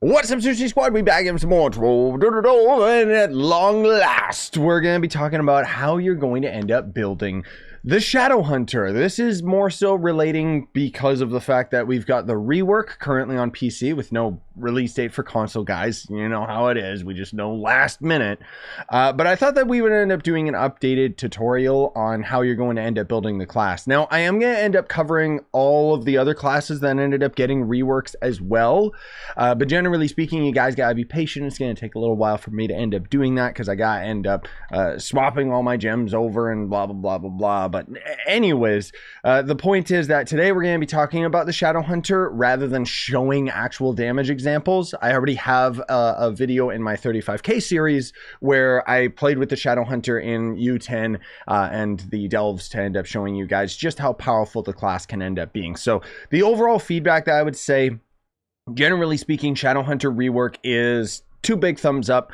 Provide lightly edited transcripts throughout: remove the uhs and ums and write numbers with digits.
What's up, Scyushi Squad? We back in some more Trove, and at long last, we're going to be talking about how you're going to end up building the Shadow Hunter. This is more so relating because of the fact that we've got the rework currently on PC with no release date for console, guys. You know how it is. We just know last minute. But I thought that we would end up doing an updated tutorial on how you're going to end up building the class. Now, I am going to end up covering all of the other classes that ended up getting reworks as well. But generally speaking, you guys got to be patient. It's going to take a little while for me to end up doing that because I got to end up swapping all my gems over and blah, blah, blah, blah, blah. But anyways, the point is that today we're going to be talking about the Shadow Hunter rather than showing actual damage examples. I already have a video in my 35k series where I played with the Shadow Hunter in U10 and the Delves to end up showing you guys just how powerful the class can end up being. So the overall feedback that I would say, generally speaking, Shadow Hunter rework is 2 big thumbs up.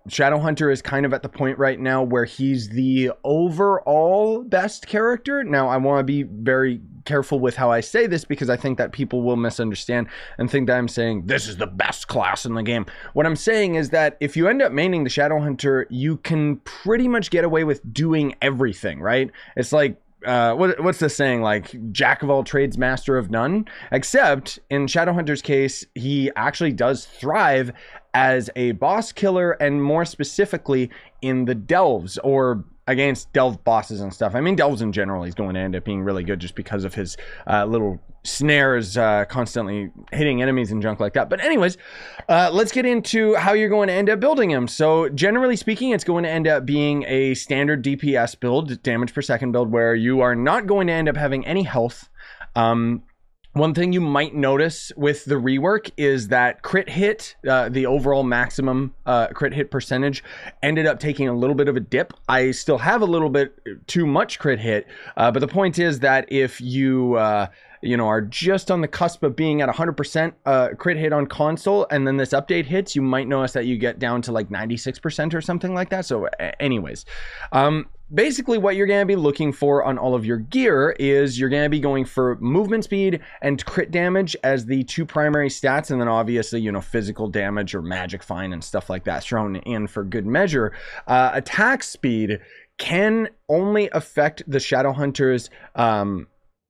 Shadow Hunter is kind of at the point right now where he's the overall best character. Now, I want to be very careful with how I say this because I think that people will misunderstand and think that I'm saying this is the best class in the game. What I'm saying is that if you end up maining the Shadow Hunter, you can pretty much get away with doing everything, right? It's like, what's the saying, like jack of all trades, master of none? Except in Shadowhunter's case, he actually does thrive as a boss killer, and more specifically in the Delves, or against Delve bosses and stuff. I mean, Delves in general, he's going to end up being really good just because of his little snares constantly hitting enemies and junk like that. But anyways, let's get into how you're going to end up building him. So generally speaking, it's going to end up being a standard DPS build, damage per second build, where you are not going to end up having any health. One thing you might notice with the rework is that crit hit, the overall maximum crit hit percentage, ended up taking a little bit of a dip. I still have a little bit too much crit hit, but the point is that if you are just on the cusp of being at 100% crit hit on console, and then this update hits, you might notice that you get down to like 96% or something like that. So anyways, basically what you're going to be looking for on all of your gear is you're going to be going for movement speed and crit damage as the 2 primary stats, and then obviously, physical damage or magic fine and stuff like that thrown in for good measure. Attack speed can only affect the Shadow Hunter's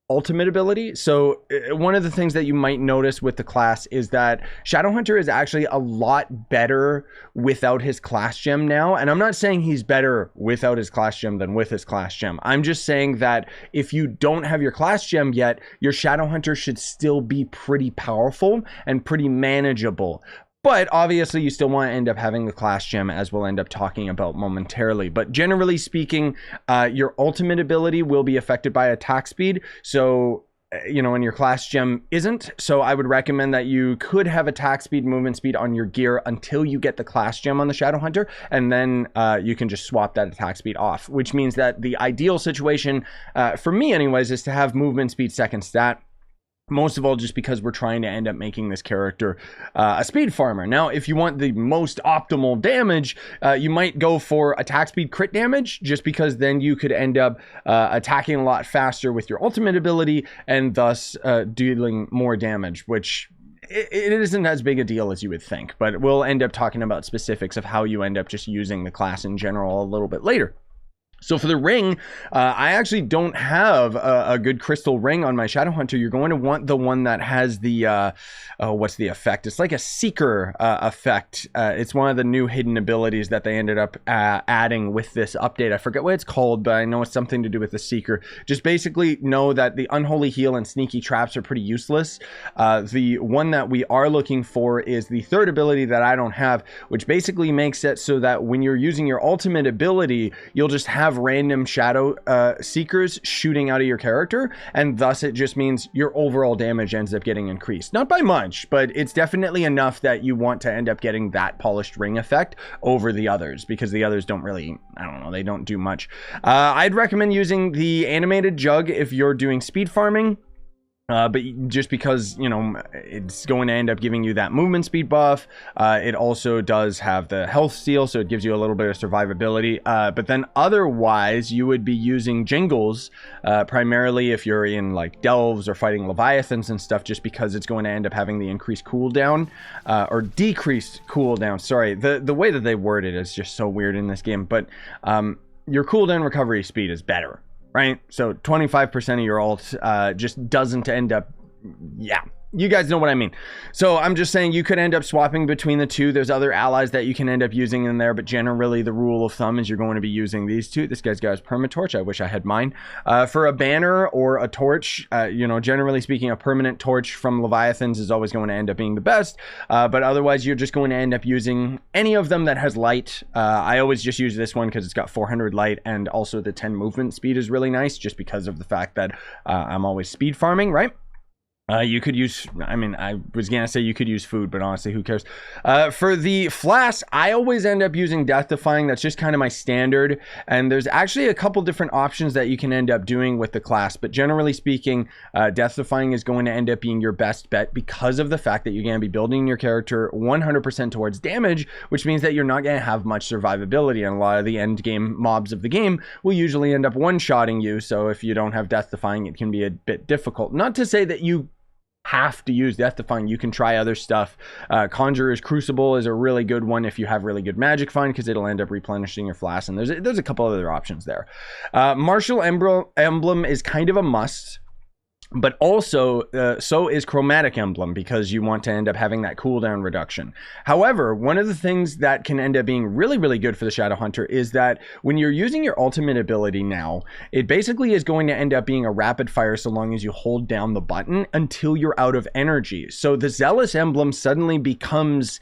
ultimate ability. So one of the things that you might notice with the class is that Shadow Hunter is actually a lot better without his class gem now. And I'm not saying he's better without his class gem than with his class gem. I'm just saying that if you don't have your class gem yet, your Shadow Hunter should still be pretty powerful and pretty manageable. But obviously, you still want to end up having the class gem, as we'll end up talking about momentarily. But generally speaking, your ultimate ability will be affected by attack speed. So, and your class gem isn't. So I would recommend that you could have attack speed, movement speed on your gear until you get the class gem on the Shadow Hunter. And then you can just swap that attack speed off, which means that the ideal situation, for me anyways, is to have movement speed second stat. Most of all, just because we're trying to end up making this character a speed farmer. Now, if you want the most optimal damage, you might go for attack speed crit damage, just because then you could end up attacking a lot faster with your ultimate ability and thus dealing more damage, which it isn't as big a deal as you would think. But we'll end up talking about specifics of how you end up just using the class in general a little bit later. So for the ring, I actually don't have a good crystal ring on my Shadow Hunter. You're going to want the one that has the, what's the effect? It's like a Seeker effect. It's one of the new hidden abilities that they ended up adding with this update. I forget what it's called, but I know it's something to do with the Seeker. Just basically know that the Unholy Heal and Sneaky Traps are pretty useless. The one that we are looking for is the third ability that I don't have, which basically makes it so that when you're using your ultimate ability, you'll just have random shadow seekers shooting out of your character, and thus it just means your overall damage ends up getting increased. Not by much, but it's definitely enough that you want to end up getting that polished ring effect over the others, because the others don't really, I don't know, they don't do much. I'd recommend using the animated jug if you're doing speed farming. But just because, you know, it's going to end up giving you that movement speed buff, it also does have the health steal, so it gives you a little bit of survivability. But then otherwise, you would be using jingles, primarily if you're in like delves or fighting Leviathans and stuff, just because it's going to end up having the increased cooldown, or decreased cooldown. Sorry, the way that they word it is just so weird in this game, but your cooldown recovery speed is better. Right? So 25% of your ult just doesn't end up, yeah, you guys know what I mean. So I'm just saying you could end up swapping between the two. There's other allies that you can end up using in there, but generally the rule of thumb is you're going to be using these two. This guy's got his perma-torch. I wish I had mine. For a banner or a torch, you know, generally speaking, a permanent torch from Leviathans is always going to end up being the best. But otherwise, you're just going to end up using any of them that has light. I always just use this one because it's got 400 light, and also the 10 movement speed is really nice just because of the fact that I'm always speed farming, right? You could use, I mean, I was gonna say you could use food, but honestly, who cares? For the Flasks, I always end up using Death Defying. That's just kind of my standard. And there's actually a couple different options that you can end up doing with the class. But generally speaking, Death Defying is going to end up being your best bet because of the fact that you're going to be building your character 100% towards damage, which means that you're not going to have much survivability. And a lot of the end game mobs of the game will usually end up one-shotting you. So if you don't have Death Defying, it can be a bit difficult. Not to say that you have to use Death Defying. You can try other stuff. Conjurer's Crucible is a really good one if you have really good magic find, because it'll end up replenishing your flask, and there's a couple other options there. Martial Emblem is kind of a must, but also so is Chromatic Emblem, because you want to end up having that cooldown reduction. However, one of the things that can end up being really, really good for the Shadowhunter is that when you're using your ultimate ability now, it basically is going to end up being a rapid fire so long as you hold down the button until you're out of energy. So the Zealous Emblem suddenly becomes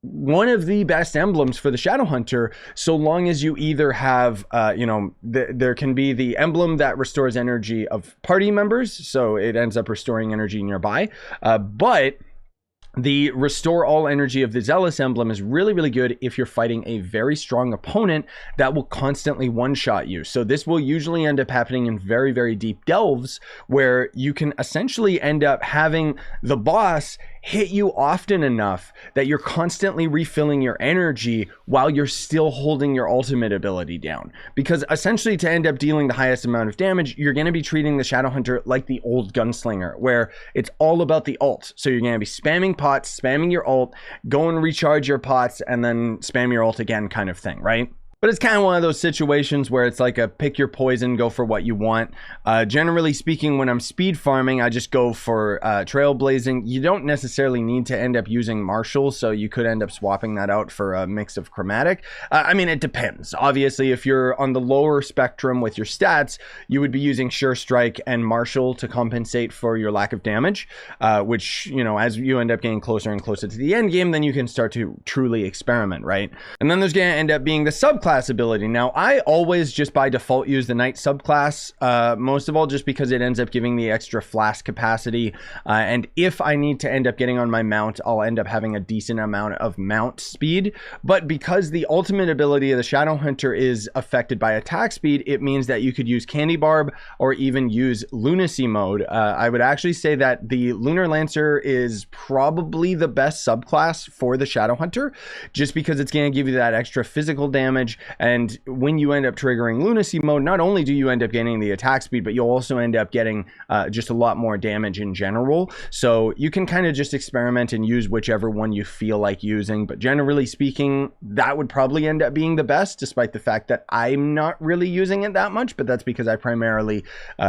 one of the best emblems for the Shadowhunter, so long as you either have, you know, there can be the emblem that restores energy of party members, so it ends up restoring energy nearby, but the restore all energy of the Zealous Emblem is really, really good if you're fighting a very strong opponent that will constantly one-shot you. So this will usually end up happening in very, very deep delves, where you can essentially end up having the boss hit you often enough that you're constantly refilling your energy while you're still holding your ultimate ability down. Because essentially, to end up dealing the highest amount of damage, you're going to be treating the Shadowhunter like the old gunslinger, where it's all about the ult. So you're going to be spamming pots, spamming your ult, go and recharge your pots, and then spam your ult again kind of thing, right? But it's kind of one of those situations where it's like a pick your poison, go for what you want. Generally speaking, when I'm speed farming, I just go for trailblazing. You don't necessarily need to end up using martial, so you could end up swapping that out for a mix of chromatic. I mean, it depends. Obviously, if you're on the lower spectrum with your stats, you would be using Sure Strike and martial to compensate for your lack of damage, which, you know, as you end up getting closer and closer to the end game, then you can start to truly experiment, right? And then there's going to end up being the subclass ability. Now, I always just by default use the Knight subclass, most of all just because it ends up giving the extra flask capacity, and if I need to end up getting on my mount, I'll end up having a decent amount of mount speed. But because the ultimate ability of the Shadowhunter is affected by attack speed, it means that you could use Candy Barb or even use Lunacy mode. I would actually say that the Lunar Lancer is probably the best subclass for the Shadowhunter, just because it's going to give you that extra physical damage. And when you end up triggering Lunacy mode, not only do you end up getting the attack speed, but you'll also end up getting just a lot more damage in general. So you can kind of just experiment and use whichever one you feel like using. But generally speaking, that would probably end up being the best, despite the fact that I'm not really using it that much, but that's because I primarily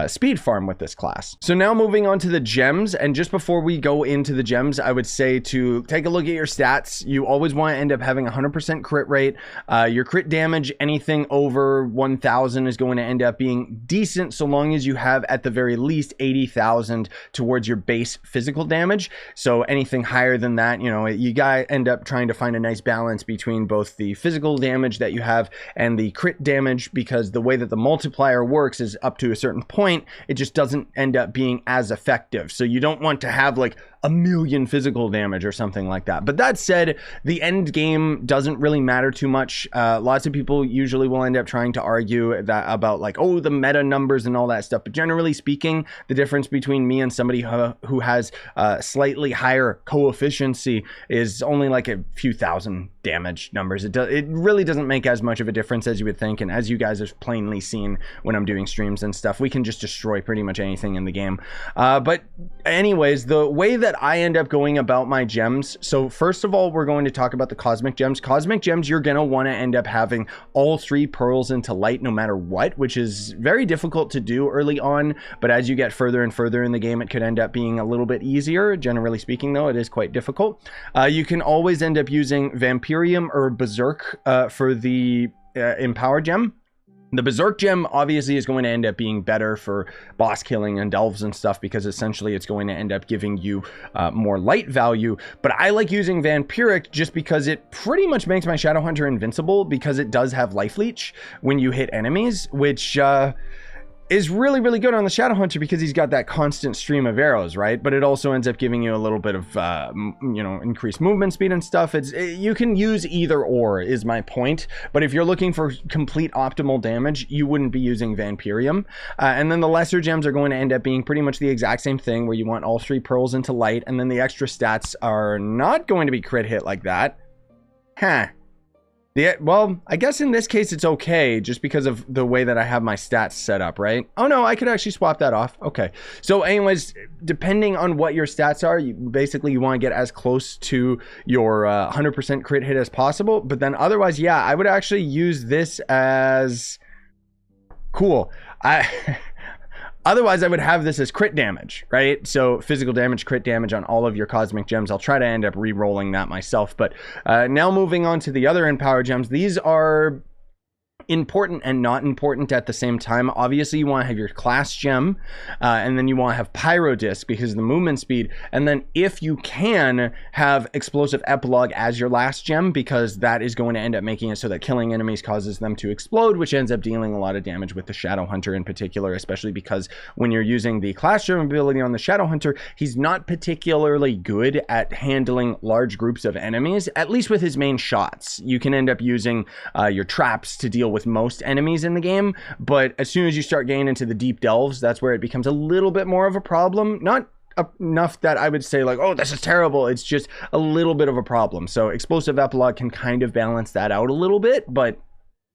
speed farm with this class. So now moving on to the gems. And just before we go into the gems, I would say to take a look at your stats. You always want to end up having 100% crit rate. Your crit damage, anything over 1,000 is going to end up being decent, so long as you have at the very least 80,000 towards your base physical damage. So anything higher than that, you know, you guys end up trying to find a nice balance between both the physical damage that you have and the crit damage, because the way that the multiplier works is up to a certain point, it just doesn't end up being as effective. So you don't want to have like 1,000,000 physical damage or something like that. But that said, the end game doesn't really matter too much. Lots of people usually will end up trying to argue that about like, oh, the meta numbers and all that stuff. But generally speaking, the difference between me and somebody who has slightly higher coefficiency is only like a few thousand damage numbers. It really doesn't make as much of a difference as you would think. And as you guys have plainly seen when I'm doing streams and stuff, we can just destroy pretty much anything in the game. But anyways, the way that I end up going about my gems. So first of all, we're going to talk about the cosmic gems. Cosmic gems, you're going to want to end up having all 3 pearls into light no matter what, which is very difficult to do early on. But as you get further and further in the game, it could end up being a little bit easier. Generally speaking, though, it is quite difficult. You can always end up using Vampirium or Berserk for the Empower gem. The Berserk gem obviously is going to end up being better for boss killing and delves and stuff because essentially it's going to end up giving you more light value. But I like using Vampiric just because it pretty much makes my Shadowhunter invincible because it does have life leech when you hit enemies, which is really, really good on the Shadowhunter because he's got that constant stream of arrows, right? But it also ends up giving you a little bit of, you know, increased movement speed and stuff. You can use either or is my point. But if you're looking for complete optimal damage, you wouldn't be using Vampirium. And then the lesser gems are going to end up being pretty much the exact same thing where you want all 3 pearls into light. And then the extra stats are not going to be crit hit like that. Huh. Well, I guess in this case it's okay just because of the way that I have my stats set up, right? Oh no, I could actually swap that off. Okay. So anyways, depending on what your stats are, you want to get as close to your 100% crit hit as possible. But then otherwise, yeah, I would actually use this as cool. Otherwise, I would have this as crit damage, right? So physical damage, crit damage on all of your cosmic gems. I'll try to end up re-rolling that myself. But now moving on to the other Empower gems. These are important and not important at the same time. Obviously, you want to have your class gem, and then you want to have Pyro Disc because of the movement speed. And then if you can have Explosive Epilogue as your last gem, because that is going to end up making it so that killing enemies causes them to explode, which ends up dealing a lot of damage with the Shadowhunter in particular, especially because when you're using the class gem ability on the Shadowhunter, he's not particularly good at handling large groups of enemies, at least with his main shots. You can end up using your traps to deal with most enemies in the game, but as soon as you start getting into the deep delves, that's where it becomes a little bit more of a problem. Not enough that I would say like, oh, this is terrible. It's just a little bit of a problem. So Explosive Epilogue can kind of balance that out a little bit, but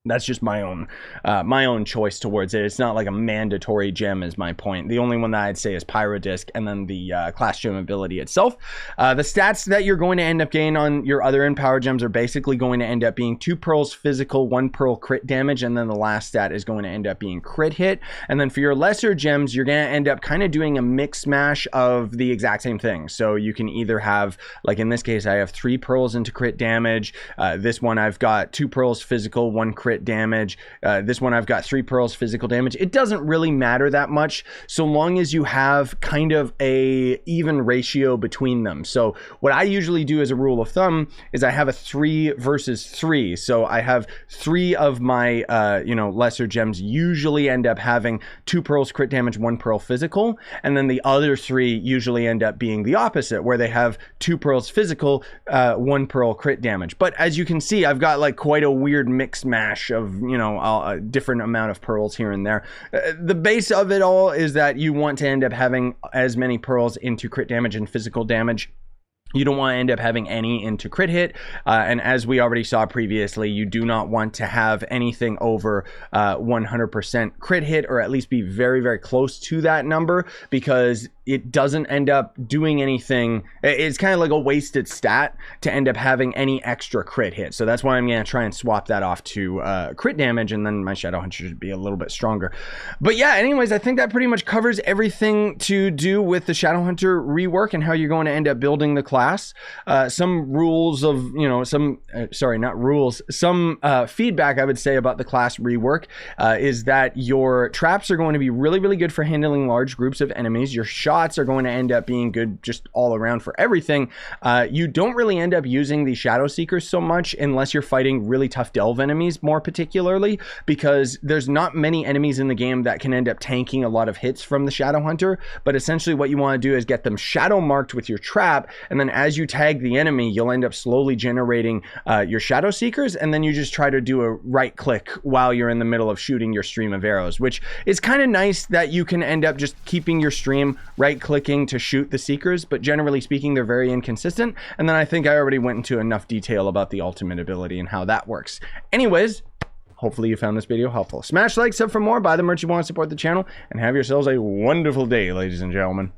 that's just my own choice towards it. It's not like a mandatory gem is my point. The only one that I'd say is Pyro Disc and then the class gem ability itself. The stats that you're going to end up getting on your other Empower gems are basically going to end up being 2 pearls physical, 1 pearl crit damage, and then the last stat is going to end up being crit hit. And then for your lesser gems, you're going to end up kind of doing a mix mash of the exact same thing. So you can either have, like in this case, I have 3 pearls into crit damage. This one I've got 2 pearls physical, 1 crit damage. This one I've got 3 pearls physical damage. It doesn't really matter that much so long as you have kind of a even ratio between them. So what I usually do as a rule of thumb is I have a 3 versus 3. So I have 3 of my you know, lesser gems usually end up having 2 pearls crit damage, 1 pearl physical, and then the other 3 usually end up being the opposite, where they have 2 pearls physical, 1 pearl crit damage. But as you can see, I've got like quite a weird mix mash of, you know, a different amount of pearls here and there. The base of it all is that you want to end up having as many pearls into crit damage and physical damage. You don't want to end up having any into crit hit. And as we already saw previously, you do not want to have anything over 100% crit hit, or at least be very, very close to that number, because it doesn't end up doing anything. It's kind of like a wasted stat to end up having any extra crit hit. So that's why I'm going to try and swap that off to crit damage, and then my Shadowhunter should be a little bit stronger. But yeah, anyways, I think that pretty much covers everything to do with the Shadowhunter rework and how you're going to end up building the class. class. Some rules of, you know, some feedback I would say about the class Rework is that your traps are going to be really, really good for handling large groups of enemies. Your shots are going to end up being good just all around for everything. You don't really end up using the Shadow Seekers so much unless you're fighting really tough delve enemies, more particularly, because there's not many enemies in the game that can end up tanking a lot of hits from the Shadow Hunter. But essentially what you want to do is get them shadow marked with your trap, and then as you tag the enemy, you'll end up slowly generating your Shadow Seekers, and then you just try to do a right click while you're in the middle of shooting your stream of arrows, which is kind of nice that you can end up just keeping your stream right clicking to shoot the Seekers, but generally speaking, they're very inconsistent. And then I think I already went into enough detail about the ultimate ability and how that works. Anyways, hopefully you found this video helpful. Smash like, sub for more, buy the merch you want to support the channel, and have yourselves a wonderful day, ladies and gentlemen.